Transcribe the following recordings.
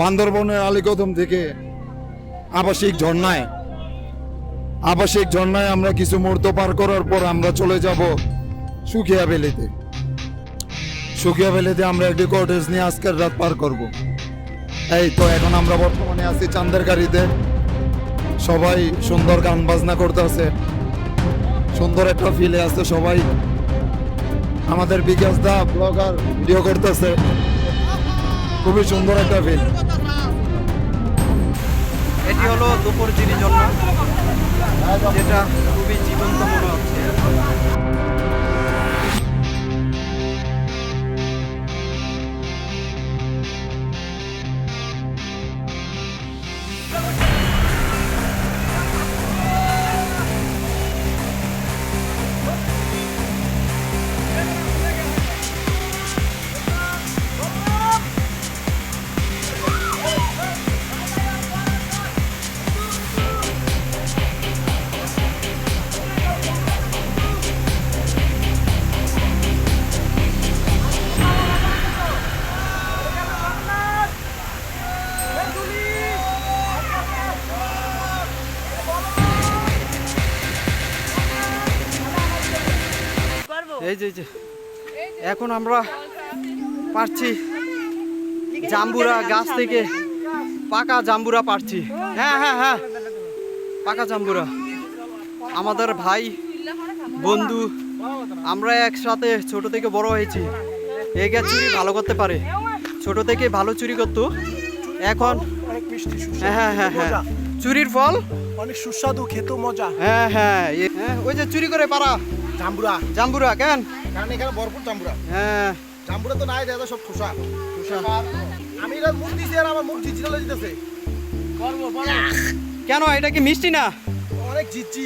বান্দরবনের আলীকদম থেকে আবাসিক ঝর্ণায় আমরা কিছু মুহূর্ত পার করার পর আমরা চলে যাব সুখিয়া ভ্যালিতে আমরা একটি কটেজ নিয়ে আজকের রাত পার করব। এই তো এখন আমরা বর্তমানে আছি চান্দের গাড়িতে, সবাই সুন্দর গান বাজনা করতেছে, সুন্দর একটা ফিলে আছে, সবাই আমাদের বিকাশ দা ব্লগার ভিডিও করতেছে, খুবই সুন্দর একটা ফিল। এটি হলো দুপুর জিনিস জন্য, যেটা খুবই জীবন্ত মনে হচ্ছে। এই যে এখন আমরা পারছি জাম্বুরা গাছ থেকে পাকা জাম্বুরা পারছি। হ্যাঁ, পাকা জাম্বুরা। আমাদের ভাই বন্ধু, আমরা একসাথে ছোট থেকে বড় হয়েছি। এগে চুরি ভালো করতে পারে, ছোট থেকে ভালো চুরি করতো, এখন হ্যাঁ চুরির ফল অনেক সুস্বাদু, খেতে মজা। হ্যাঁ ওই যে চুরি করে পারা জাম্বুরা কেন, কারণ এখানে ভরপুর জাম্বুরা। হ্যাঁ জাম্বুরা তো নাই, দাদা সব খোসা। আমি এটা মুখ দিছি আর আমার মুখ ঝিঝি চলে যেতেছে। কেন, এটা কি মিষ্টি না? অনেক ঝিঝি।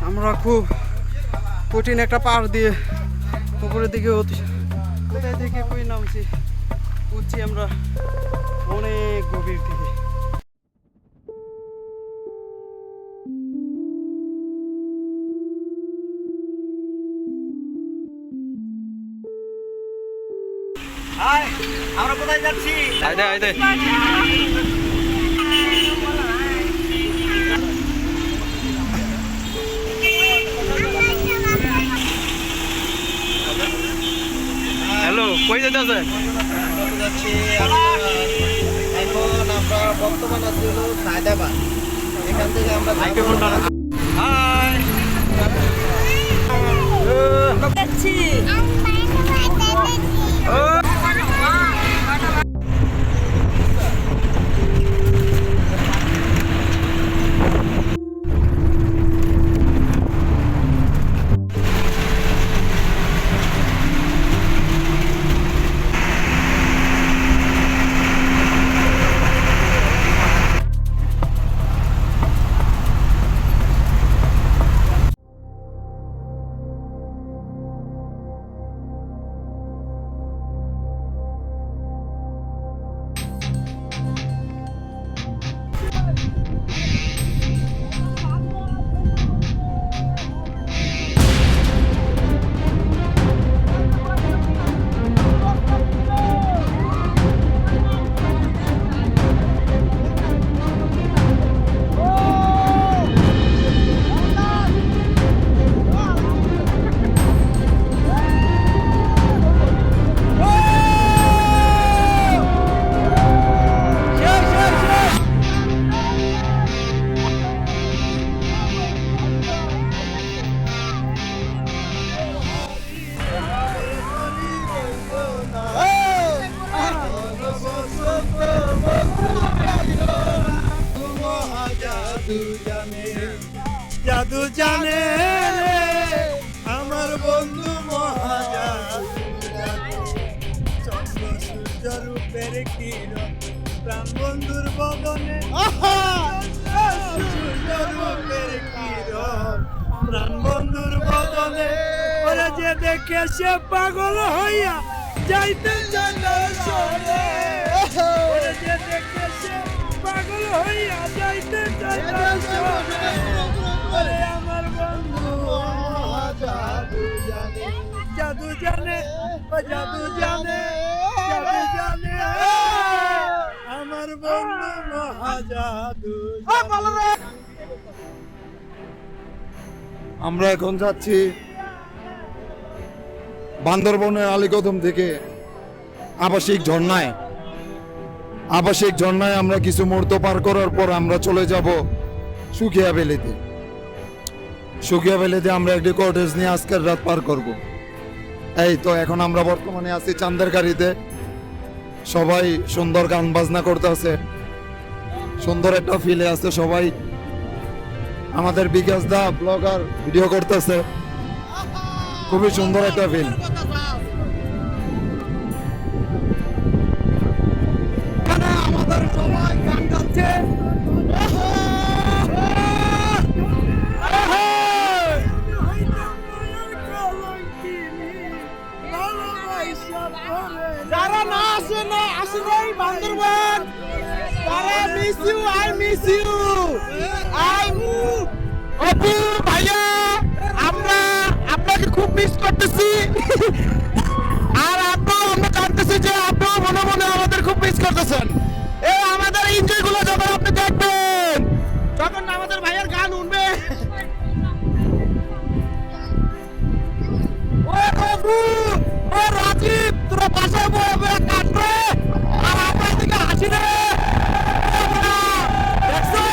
আমরা খুব কঠিন একটা পাহাড় দিয়ে উপরের দিকে কোথায় থেকে কই নামছি, উঠছি আমরা অনেক গভীর থেকে। আমরা কোথায় যাচ্ছি? আইদে হ্যালো, কই যেতে আছে? এখন আমরা বর্তমান আছি হলো সায়দাবাদ। এখান থেকে আমরা হাই যাচ্ছি। জাদু জানে আমার বন্ধু মহাজাদু, চন্দ্র সূর্য রূপের কিরণ প্রাণ বন্ধুর বদনে, সূর্য রূপের কিরণ প্রাণ বন্ধুর বদনে, ওরা যে দেখে সে পাগল হইয়া যাইতে জানা চলে, ওরা যে দেখে সে পাগল ওরে আমার বন্ধু জাদু জানে ও জাদু জানে জাদু জানে আমার বন্ধু মহাজাদু জানে। আমরা এখন যাচ্ছি বান্দরবনের আলীকদম থেকে আবাসিক ঝর্ণায়। আবাসিক ঝর্ণায় আমরা কিছু মুহূর্ত পার করার পর আমরা চলে যাব সুখিয়া ভ্যালিতে। সুখিয়া ভ্যালিতে আমরা একটি কটেজ নিয়ে আজকের রাত পার করব। এই তো এখন আমরা বর্তমানে আছি চান্দের গাড়িতে। সবাই সুন্দর গান বাজনা করতেছে, সুন্দর একটা ফিলে আছে। সবাই আমাদের বিকাশ দা ব্লগার ভিডিও করতেছে, খুবই সুন্দর একটা ফিল। আমাদের সবাই গান গাচ্ছে। যারা না আসে না আসে নাই বান্দরবান, তারা miss you, I miss you, I Apu ভাইয়া, আমরা আপনাকে খুব মিস করতেছি। আর আমরা জানতেছি যে আপনারা মনে মনে আমাদের খুব মিস করতেছেন। এই আমাদের এনজয় গুলো যখন আপনি দেখবেন, তখন আমাদের ভাইয়ের গান উঠবে। ও বাবু, ও রাজীব, তোরা বাসায় বয়ে কাটবে আর আমরা এদিকে হাসি রে। দেখছো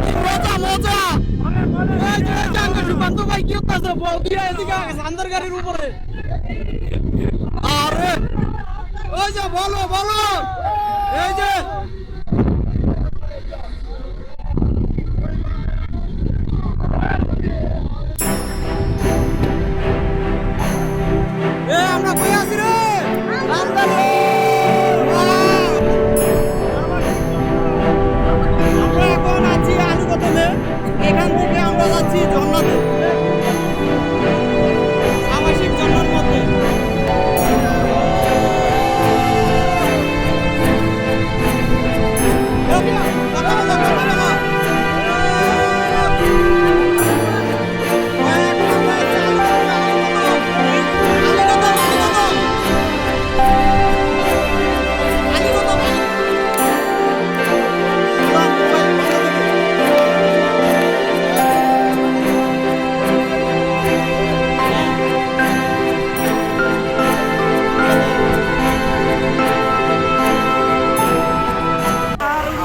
কি মজা মজা। এই যে জাঙ্গা সুকান্ত ভাই কি করতেছে, বল দিয়ে এদিকে সান্দার গাড়ির উপরে। আরে ওই যে বলো বলো, এই যে আমরা কই আছি রে? রামদারে। আমরা এখন আছি আলীকদমে। এখান থেকে আমরা যাচ্ছি ঝর্ণাতে, আবাসিক ঝর্ণার মধ্যে।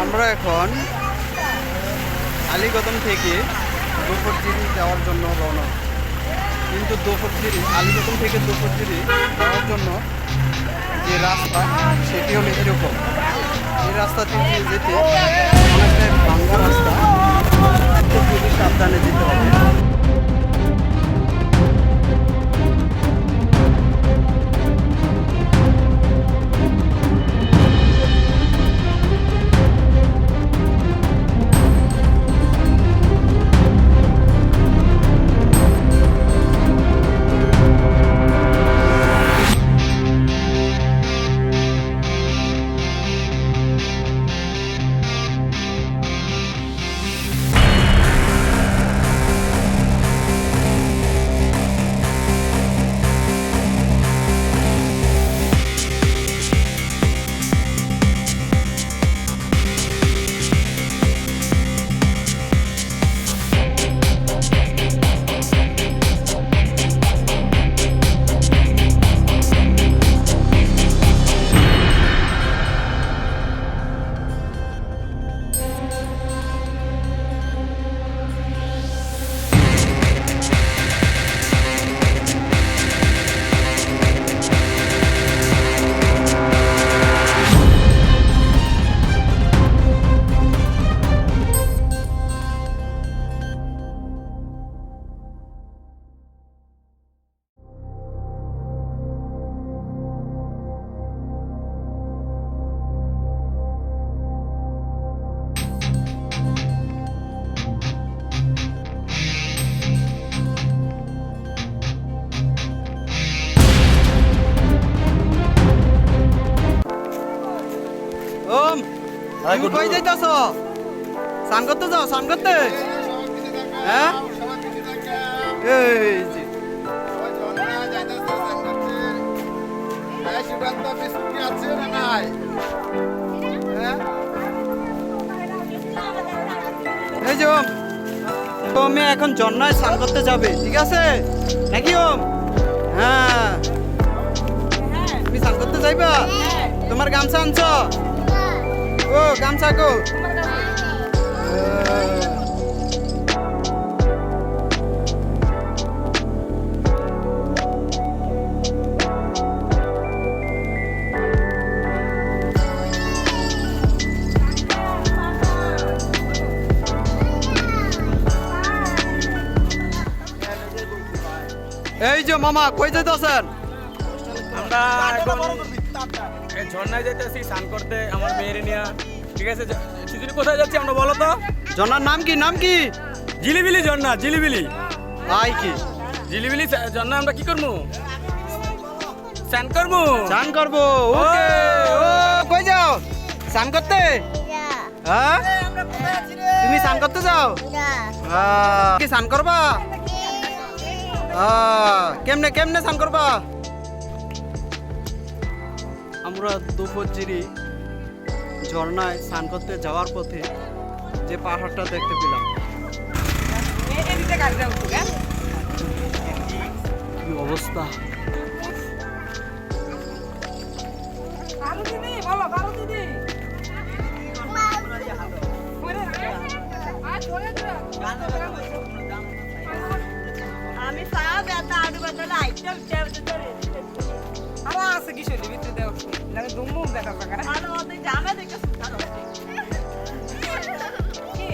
আমরা এখন আলীকদম থেকে দুপুরজিরি যাওয়ার জন্য রওনা। কিন্তু দুপুরজিরি, আলীকদম থেকে দুপুরজিরি যাওয়ার জন্য যে রাস্তা, সেটি হলো এরকম। এই রাস্তাতে দিয়ে যেতে অনেকটাই ভাঙ্গা রাস্তা, একটু খুবই সাবধানে যেতে হবে। তুমি কই যাইতাছো? স্নান করতে যাও, স্নান করতে? হ্যাঁ, এই যে এই যে ওম, তুমি এখন ঝর্ণায় স্নান করতে যাবে, ঠিক আছে নাকি ওম? হ্যাঁ, তুমি স্নান করতে যাইবা? তোমার গামছা আনছ? ও গামছা গো। এই যে মামা কই যাইতেছেন? আমরা এখন এই ঝর্ণায় যাইতেছি স্নান করতে আমার মেয়ের নিয়ে। ঠিক আছে, সিজুনি কোথায় যাচ্ছি আমরা বলো তো? ঝর্ণার নাম কি, নাম কি? জিলিবিলি ঝর্ণা, জিলিবিলি। আই কি জিলিবিলি ঝর্ণা আমরা কি করবো? স্নান করবো। স্নান করবো। ওকে, ও কই যাও স্নান করতে? হ্যাঁ, তুমি স্নান করতে যাও? কি স্নান করবা? কেমনে কেমনে স্নান করবা? আমরা দুপুরজিরি ঝর্ণায় স্নান করতে যাওয়ার পথে যে পাহাড়টা দেখতে পেলাম, কি অবস্থা! আমি সারা বেতা আড়ু বেতা আইটেম আরে আছে কিছু ভিতরে দেও লাগে দুমু দেখা পাকা আর ওদের জামা দেখে সুন্দর হচ্ছে কি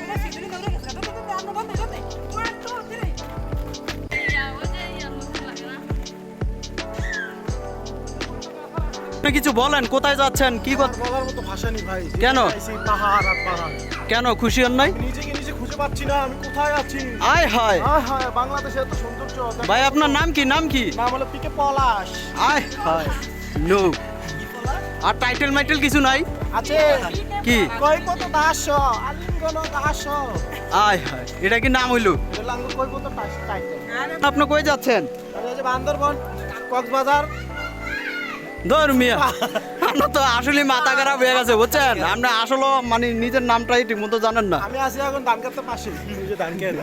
এটা সিজুরি দৌড়ে গেছে তো আমরা বন্ধ করতে 1 2 3 আপনি কিছু বলেন, কোথায় যাচ্ছেন, কি বলার মতো ভাষা নেই ভাই। কেন? এই পাহাড় আর পাহাড়, কেন খুশি হন নাই? নিজেকে নিজে খুঁজে পাচ্ছি না আমি কোথায় আছি। আয় হায় হ্যাঁ হ্যাঁ, বাংলাদেশে এত সৌন্দর্য। ভাই, আপনার নাম কি, নাম কি? নাম হলো পিকে পলাশ। আয় হায়, নো। আর টাইটেল মাইটেল কিছু নাই? আছে কি? কই কত দাস আলিঙ্গন দাস। আয় হায়, এটা কি নাম হইলো? লাঙ্গ কই কত টাইটেল। আপনি কই যাচ্ছেন? আরে যে বান্দরবন, কক্সবাজার। ধর্মিয়া, আমরা তো আসলে মাথা খারাপ হয়ে গেছে বুঝছেন। আমরা আসলে মানে নিজের নামটাই ঠিক মতো জানেন না। আমি আছি এখন ধান কাটতে পাশে, এই যে ধান খেয়ে।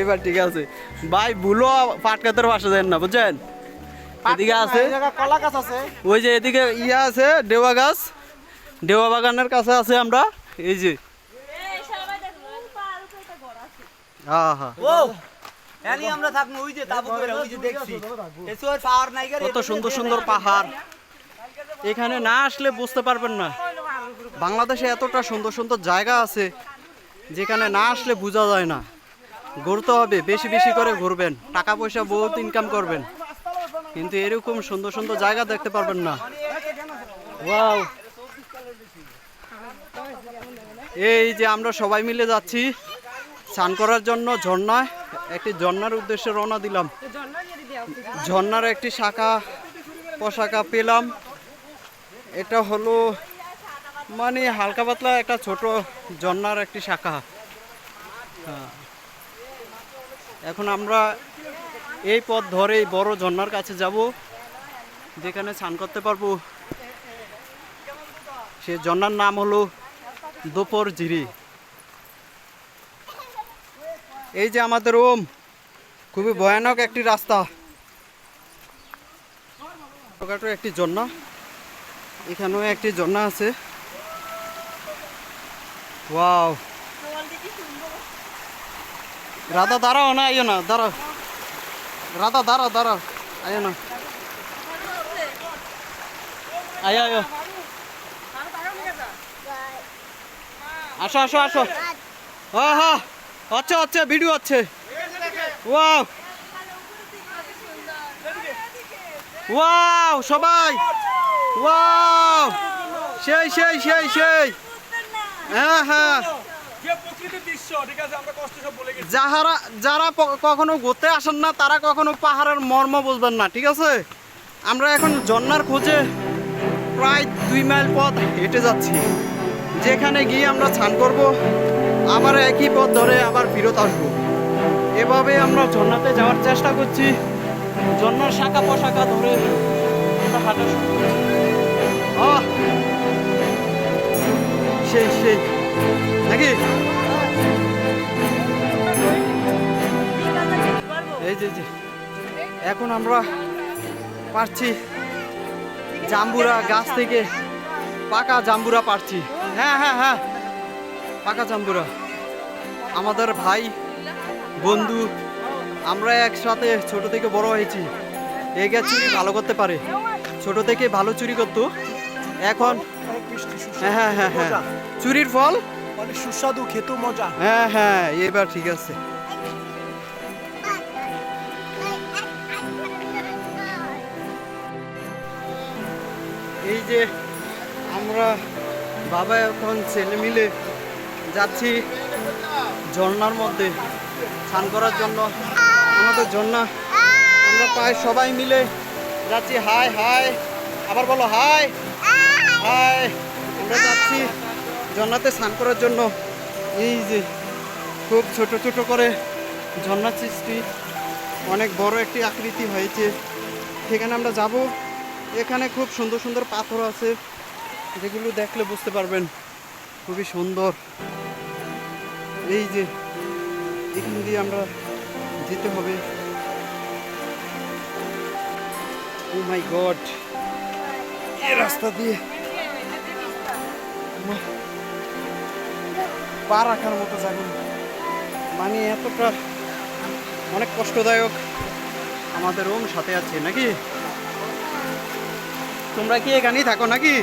এবার ঠিক আছে ভাই, ভুলো পাট কাতের পাশে যান না বুঝছেন। এদিকে আছে, এই জায়গা কলা গাছ আছে। ওই যে এদিকে ইয়া আছে দেওয়া গাছ, দেওয়া বাগানের কাছে আছে আমরা। এই যে এই সবাই দেখো পার কইটা ঘর আছে হ্যাঁ হ্যাঁ, এনি আমরা থাকবো ওই যে তাবু করে ওই যে দেখছি এসোর পাওয়ার নাই করে কত সুন্দর সুন্দর পাহাড়। এখানে না আসলে বুঝতে পারবেন না বাংলাদেশে এতটা সুন্দর সুন্দর জায়গা আছে যেখানে না আসলে বোঝা যায় না। ঘুরতে হবে, বেশি বেশি করে ঘুরবেন, টাকা পয়সা বহুত ইনকাম করবেন, কিন্তু এরকম সুন্দর সুন্দর জায়গা দেখতে পারবেন না। ওয়াও, এই যে আমরা সবাই মিলে যাচ্ছি স্নান করার জন্য ঝর্ণায়। একটি ঝর্ণার উদ্দেশ্যে রওনা দিলাম। ঝর্ণার একটি শাখা পোশাকা পেলাম। এটা হলো মানে হালকা পাতলা একটা ছোট ঝর্ণার একটি শাখা। হ্যাঁ, এখন আমরা এই পথ ধরেই বড় ঝর্ণার কাছে যাব, যেখানে স্নান করতে পারবো। সে ঝর্ণার নাম হলো দুপুরজিরি। এই যে আমাদের ওম, খুবই ভয়ানক একটি রাস্তা, ছোটখাটো একটি ঝর্ণা। এখানেও একটি ঝর্ণা আছে। ওয়াও, রাধা দাঁড়াও না, আইও না, দাঁড়াও রাধা, দাঁড়াও দাঁড়াও, আইও না, আয় আয়ো, আসো আসো আসো। হ্যাঁ হ্যাঁ, আচ্ছা আচ্ছা, ভিডিও আছে। ওয়াও ওয়াও, সবাই ওয়াও, সেই সেই সেই সেই। হ্যাঁ হ্যাঁ, যে প্রকৃতির দৃশ্য, ঠিক আছে, আমরা কষ্ট সব বলে গেছি। যারা কখনো ঘুরতে আসেন না তারা কখনো পাহাড়ের মর্ম বুঝবেন না, ঠিক আছে। আমরা এখন ঝর্ণার খোঁজে প্রায় 2 মাইল পথ হেঁটে যাচ্ছি। যেখানে গিয়ে আমরা স্নান করব, আবার একই পথ ধরে আবার ফেরত আসবো। এভাবে আমরা ঝর্ণাতে যাওয়ার চেষ্টা করছি। ঝর্ণার শাখা পোশাখা ধরে আমরা হাঁটা শুরু করছি। আহ! সেই সেই নাকি এই যে যে এখন আমরা পারছি জাম্বুরা গাছ থেকে পাকা জাম্বুরা পারছি। হ্যাঁ হ্যাঁ হ্যাঁ, পাকা জাম্বুরা। আমাদের ভাই বন্ধু, আমরা একসাথে ছোট থেকে বড় হয়েছি। এগে চুরি ভালো করতে পারে, ছোট থেকে ভালো চুরি করতো। এখন অনেক মিষ্টি সুস্বাদু হ্যাঁ হ্যাঁ হ্যাঁ হ্যাঁ, মজা। চুরির ফল। অনেক সুস্বাদু, খেতেও মজা। হ্যাঁ হ্যাঁ, এবার ঠিক আছে। এই যে আমরা বাবা এখন ছেলে মিলে যাচ্ছি ঝর্ণার মধ্যে স্নান করার জন্য। আমাদের ঝর্ণা, আমরা প্রায় সবাই মিলে যাচ্ছি। হাই হাই, আবার বলো হাই হাই। আমরা যাচ্ছি ঝর্ণাতে স্নান করার জন্য। এই যে খুব ছোট ছোট করে ঝর্ণা সৃষ্টি, অনেক বড় একটি আকৃতি হয়েছে। সেখানে আমরা যাব। এখানে খুব সুন্দর সুন্দর পাথর আছে, যেগুলো দেখলে বুঝতে পারবেন খুবই সুন্দর। এই যে এখান দিয়ে আমরা যেতে হবে। ও মাই গড, এই রাস্তা দিয়ে পা রাখার মতো জায়গা, মানে এতটা অনেক কষ্টদায়ক। আমাদের ওম সাথে আছে নাকি? তোমরা কি এখানেই থাকো নাকি?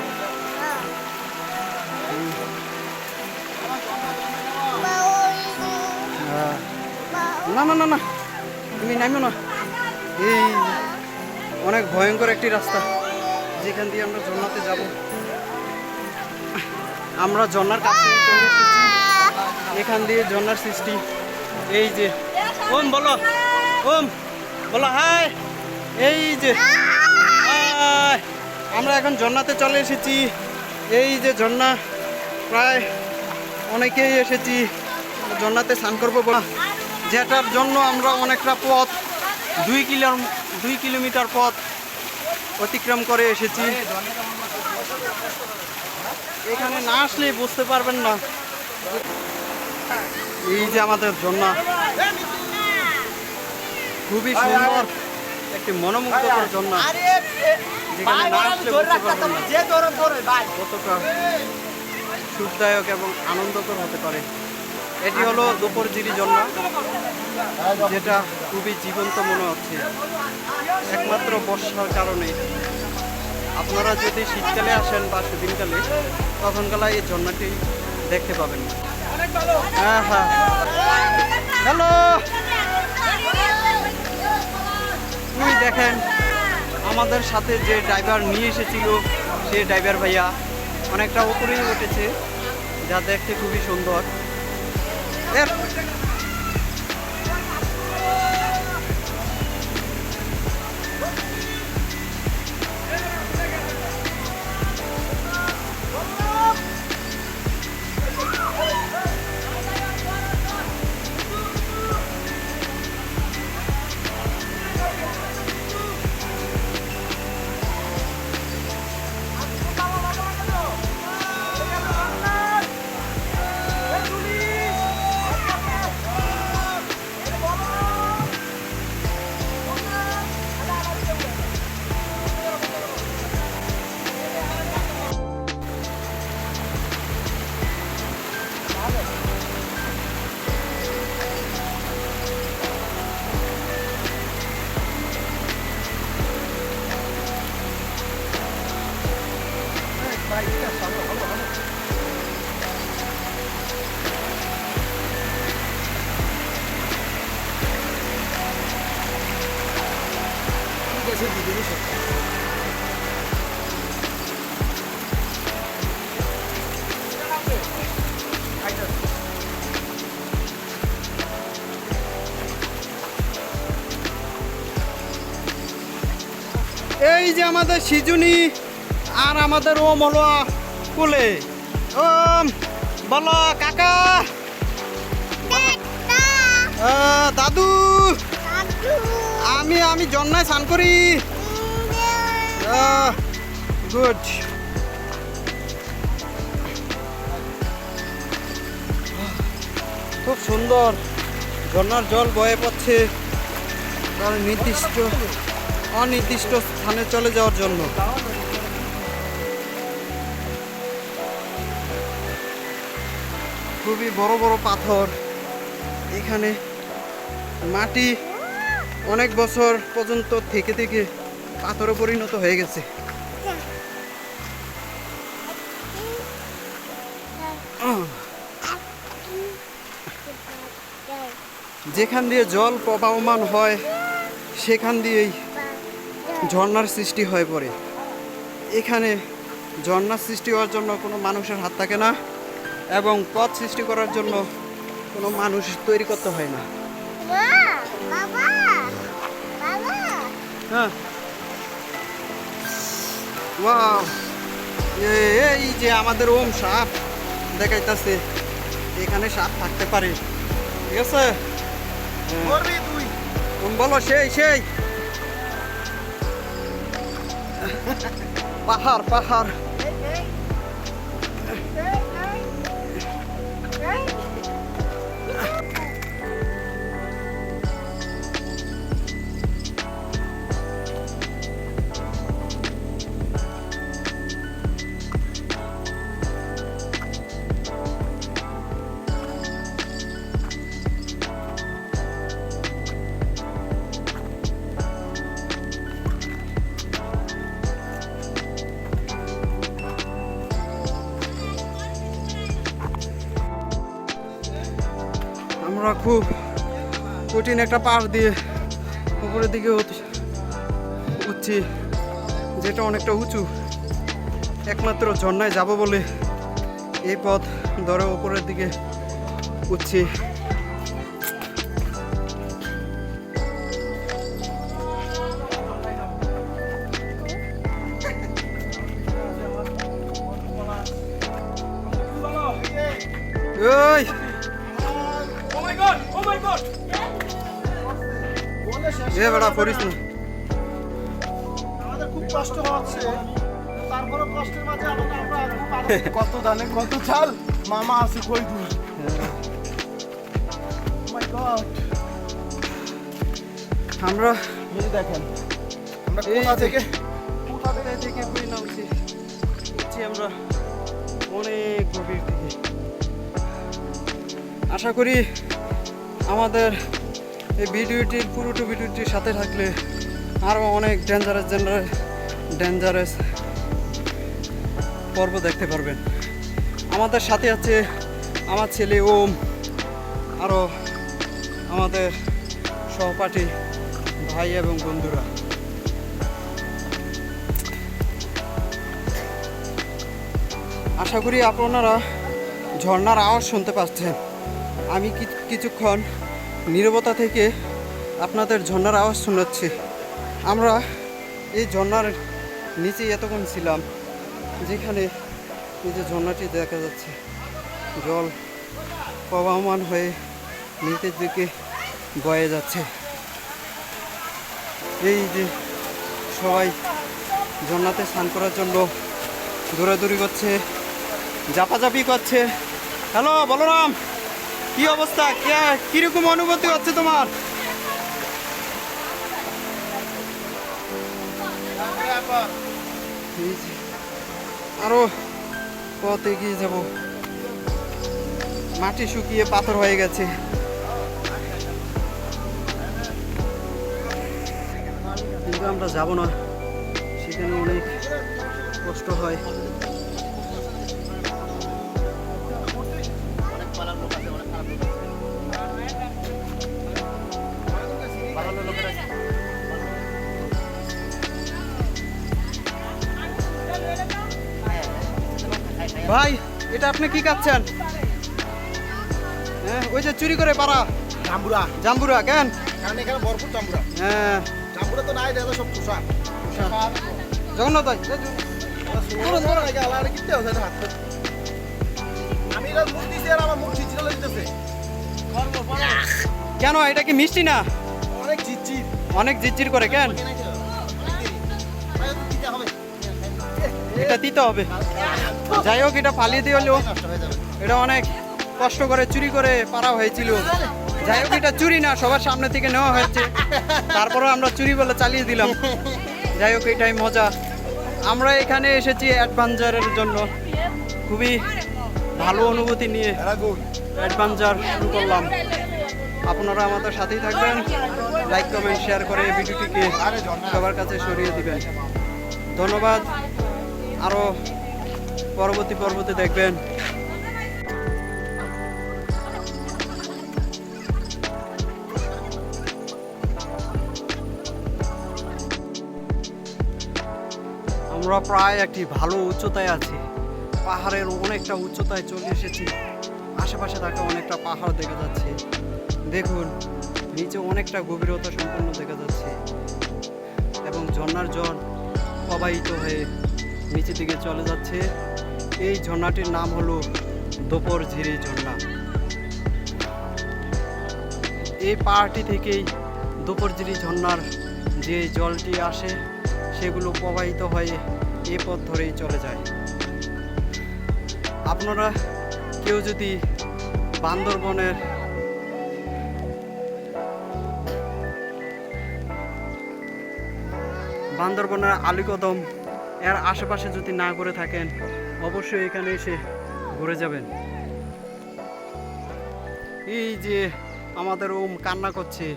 না না না না, তুমি নামিও না। এই অনেক ভয়ঙ্কর একটি রাস্তা, যেখান দিয়ে আমরা ঝর্ণাতে যাব। আমরা ঝর্ণার কাছে চলে এসেছি। এখান দিয়ে ঝর্ণার সৃষ্টি। এই যে ওম বলো, ওম বলো হাই। এই যে হাই, আমরা এখন ঝর্ণাতে চলে এসেছি। এই যে ঝর্ণা, প্রায় অনেকেই এসেছি ঝর্ণাতে স্নান করবো, যেটার জন্য আমরা অনেকটা পথ 2 কিলোমিটার পথ অতিক্রম করে এসেছি। এখানে না আসলে বুঝতে পারবেন না। এই যে আমাদের ঝর্ণা, খুবই সুন্দর একটি মনোমুগ্ধকর ঝর্ণা, যেখানে না আসলে বুঝতে পারবেন না কতটা সুখদায়ক এবং আনন্দকর হতে পারে। এটি হলো দুপুরজিরি ঝর্ণা, যেটা খুবই জীবন্ত মনে হচ্ছে একমাত্র বর্ষার কারণে। আপনারা যদি শীতকালে আসেন বা সেদিনকালে, তখনকালে এই ঝর্ণাটি দেখতে পাবেন। হ্যাঁ হ্যাঁ, হ্যালো, তুই দেখেন আমাদের সাথে যে ড্রাইভার নিয়ে এসেছিল, সেই ড্রাইভার ভাইয়া অনেকটা উপরেই উঠেছে, যা দেখতে খুবই সুন্দর। এই যে আমাদের সিজুনি আর আমাদের ওম হলো কোলে। বলো কাকা, দাদু, আমি জন্নায় স্নান করি। গুড। খুব সুন্দর ঝর্ণার জল বয়ে পড়ছে তার অনির্দিষ্ট স্থানে চলে যাওয়ার জন্য। খুবই বড় বড় পাথর, এখানে মাটি অনেক বছর পর্যন্ত থেকে থেকে পাথরে পরিণত হয়ে গেছে। যেখান দিয়ে জল প্রবাহমান হয় সেখান দিয়েই ঝর্ণার সৃষ্টি হয়ে পড়ে। এখানে ঝর্ণার সৃষ্টি হওয়ার জন্য কোনো মানুষের হাত থাকে না এবং পথ সৃষ্টি করার জন্য কোনো মানুষ তৈরি করতে হয় না। হ্যাঁ, ওয়াও, এই যে আমাদের ওম সাপ দেখাইতেছে, এখানে সাপ থাকতে পারে। ঠিক আছে, বলো সেই পাহাড় পাহাড়। আমরা খুব কঠিন একটা পাহাড় দিয়ে উপরের দিকে উঠছি, যেটা অনেকটা উঁচু। একমাত্র ঝর্ণায় যাব বলে এই পথ ধরে উপরের দিকে উঠছি। ওই বেড়া করিস না। আমাদের খুব কষ্ট হচ্ছে, তারপরে কষ্টের মাঝে আমরা কত দানে কত চাল মামা আছে কই দূর। মাই গড, আমরা এই দেখেন আমরা কোথা থেকে কই নামছি, আমরা অনেক গভীর থেকে। আশা করি আমাদের এই ভিডিওটির পুরোটা ভিডিওটির সাথে থাকলে আরও অনেক ডেঞ্জারাস পর্ব দেখতে পারবেন। আমাদের সাথে আছে আমার ছেলে ওম, আরও আমাদের সহপাঠী ভাই এবং বন্ধুরা। আশা করি আপনারা ঝর্ণার আওয়াজ শুনতে পাচ্ছেন। আমি কিছুক্ষণ নীরবতা থেকে আপনাদের ঝর্ণার আওয়াজ শোনাচ্ছি। আমরা এই ঝর্ণার নিচে এতক্ষণ ছিলাম, যেখানে এই যে ঝর্ণাটি দেখা যাচ্ছে, জল প্রবাহমান হয়ে নিচের দিকে বয়ে যাচ্ছে। এই যে সবাই ঝর্ণাতে স্নান করার জন্য দৌড়াদৌড়ি করছে, জাপাজাপি করছে। হ্যালো বলরাম, কি অবস্থা, কিরকম অনুভূতি হচ্ছে তোমার? আরো পথ এগিয়ে যাব, মাটি শুকিয়ে পাথর হয়ে গেছে। কিন্তু আমরা যাব না, সেখানে অনেক কষ্ট হয়। ভাই, এটা আপনি কি খাচ্ছেন? হ্যাঁ, ওই যে চুরি করে পারা জাম্বুরা কেন? কারণ এখানে ভরপুর জাম্বুরা। হ্যাঁ, জাম্বুরা তো নাই, দেখো সব চুষা জগন্নাথ ভাই, আলাদা কিনতে হবে হাত। কেন এটা কি মিষ্টি না? অনেক জিজ্জির করে কেন? এটা দিতে হবে। যাই হোক, এটা পালিয়ে দিয়ে হলো, এটা অনেক কষ্ট করে চুরি করে পারা হয়েছিল। যাই হোক, এটা চুরি না, সবার সামনে থেকে নেওয়া হয়েছে, তারপরে আমরা চুরি বলে চালিয়ে দিলাম। যাই হোক, এটাই মজা। আমরা এখানে এসেছি অ্যাডভেঞ্চারের জন্য, খুবই ভালো অনুভূতি নিয়ে অ্যাডভেঞ্চার শুরু করলাম। আপনারা আমাদের সাথেই থাকবেন, লাইক কমেন্ট শেয়ার করে ভিডিওটিকে সবার কাছে সরিয়ে দিবেন। ধন্যবাদ। আরও পরবর্তী পর্বতে দেখবেন। আমরা প্রায় একটি ভালো উচ্চতায় আছি, পাহাড়ের অনেকটা উচ্চতায় চলে এসেছি। আশেপাশে থাকা অনেকটা পাহাড় দেখা যাচ্ছে। দেখুন, নিচে অনেকটা গভীরতা সম্পন্ন দেখা যাচ্ছে এবং ঝর্ণার জল প্রবাহিত হয়ে নিচের দিকে চলে যাচ্ছে। এই ঝর্ণাটির নাম হলো দোপরঝিরি ঝর্ণা। এই পাহাড়টি থেকেই দোপরঝিরি ঝর্ণার যে জলটি আসে সেগুলো প্রবাহিত হয়ে এ পথ ধরেই চলে যায়। আপনারা কেউ যদি বান্দরবনের আলীকদম এর আশেপাশে যদি না ঘুরে থাকেন, অবশ্যই এখানে এসে ঘুরে যাবেন। এই যে আমাদের ওম কান্না করছে,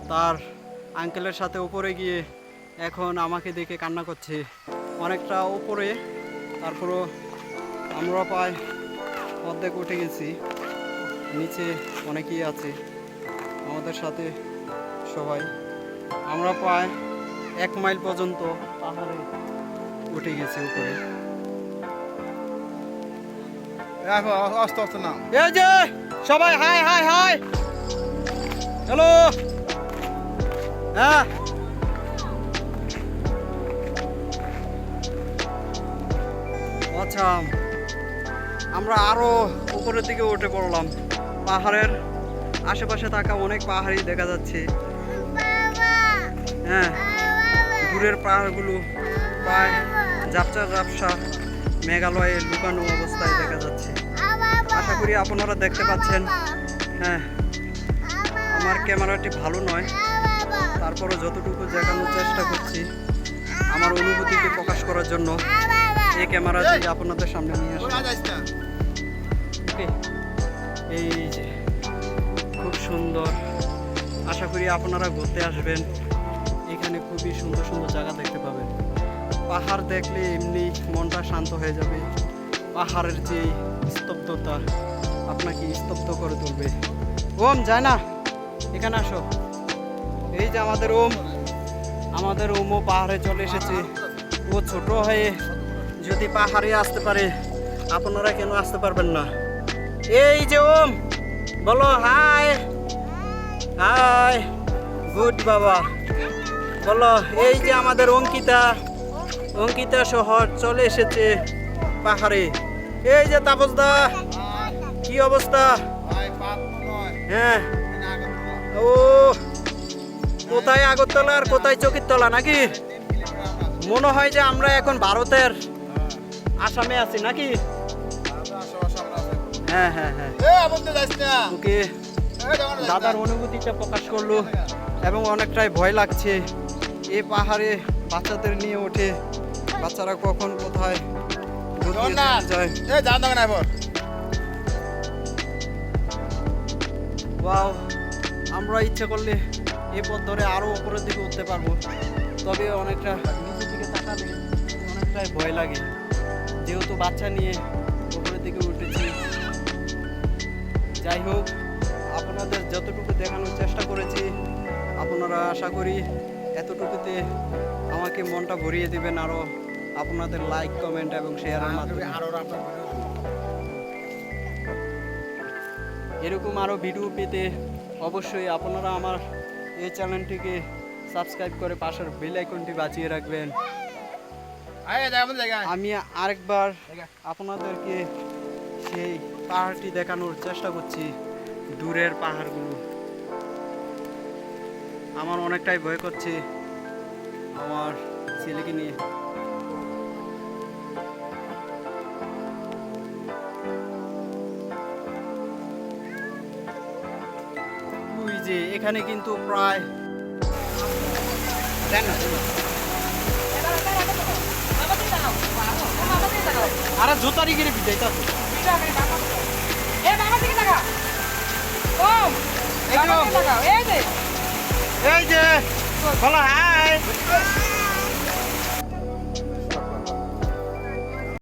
তার আঙ্কেলের সাথে উপরে গিয়ে এখন আমাকে দেখে কান্না করছে। অনেকটা উপরে, তারপরও আমরা প্রায় অর্ধেক উঠে গেছি। নিচে অনেকেই আছে আমাদের সাথে সবাই। আমরা প্রায় 1 মাইল পর্যন্ত পাহাড়ে উঠে গেছি উপরে। এই যে সবাই হাই হাই হাই, হ্যালো, হ্যাঁ আচ্ছা, আমরা আরো উপরের দিকে উঠে পড়লাম। পাহাড়ের আশেপাশে থাকা অনেক পাহাড়ই দেখা যাচ্ছে। হ্যাঁ, দূরের পাহাড়গুলো প্রায় ঝাপসা ঝাপসা মেঘালয়ে লুকানো অবস্থায় দেখা যাচ্ছে। আশা করি আপনারা দেখতে পাচ্ছেন। হ্যাঁ, আমার ক্যামেরাটি ভালো নয়, তারপরে যতটুকু দেখানোর চেষ্টা করছি আমার অনুভূতিকে প্রকাশ করার জন্য এই ক্যামেরাটি আপনাদের সামনে নিয়ে আসছি। এই যে খুব সুন্দর, আশা করি আপনারা ঘুরতে আসবেন। এখানে খুবই সুন্দর সুন্দর জায়গা দেখতে পাবেন। পাহাড় দেখলে এমনি মনটা শান্ত হয়ে যাবে। পাহাড়ের যে স্তব্ধতা আপনাকে স্তব্ধ করে তুলবে। ওম যায় না, এখানে আসো। এই যে আমাদের ওমও পাহাড়ে চলে এসেছে। ও ছোট হয়ে যদি পাহাড়ে আসতে পারে, আপনারা কেন আসতে পারবেন না? এই যে ওম, বলো হাই হাই, গুড বাবা বলো। এই যে আমাদের অঙ্কিতা শহর চলে এসেছে পাহাড়ে। এই যে তাপসদা, কি অবস্থা? হ্যাঁ, ও কোথায় আগরতলা আর কোথায় চকিরতলা নাকি? মনে হয় যে আমরা এখন ভারতের আসামে আছি নাকি? হ্যাঁ হ্যাঁ হ্যাঁ, ওকে। দাদার অনুভূতিটা প্রকাশ করলো এবং অনেকটাই ভয় লাগছে। এই পাহাড়ে বাচ্চাদের নিয়ে ওঠে, বাচ্চারা কখন কোথায় যায়। ওয়াও, আমরা ইচ্ছে করলে এই পথ ধরে আরো উপরের দিকে উঠতে পারবো, তবে অনেকটা নিচের দিকে তাকালে অনেকটাই ভয় লাগে, যেহেতু বাচ্চা নিয়ে উপরের দিকে উঠেছি। যাই হোক, আপনাদের যতটুকু দেখানোর চেষ্টা করেছি, আপনারা আশা করি এতটুকুতে আমাকে মনটা ভরিয়ে দিবেন। আরও আপনাদের লাইক কমেন্ট এবং শেয়ারের মাধ্যমে এরকম আরও ভিডিও পেতে অবশ্যই আপনারা আমার এই চ্যানেলটিকে সাবস্ক্রাইব করে পাশের বেল আইকনটি বাজিয়ে রাখবেন। আমি আরেকবার আপনাদেরকে সেই পাহাড়টি দেখানোর চেষ্টা করছি, দূরের পাহাড়গুলো। আমার অনেকটাই ভয় করছে আমার ছেলেকে নিয়ে। ওই যে এখানে কিন্তু প্রায় দেন না, দেন না। আরে জুতারি গিরে বিদায় তো এই যে বলো হাই।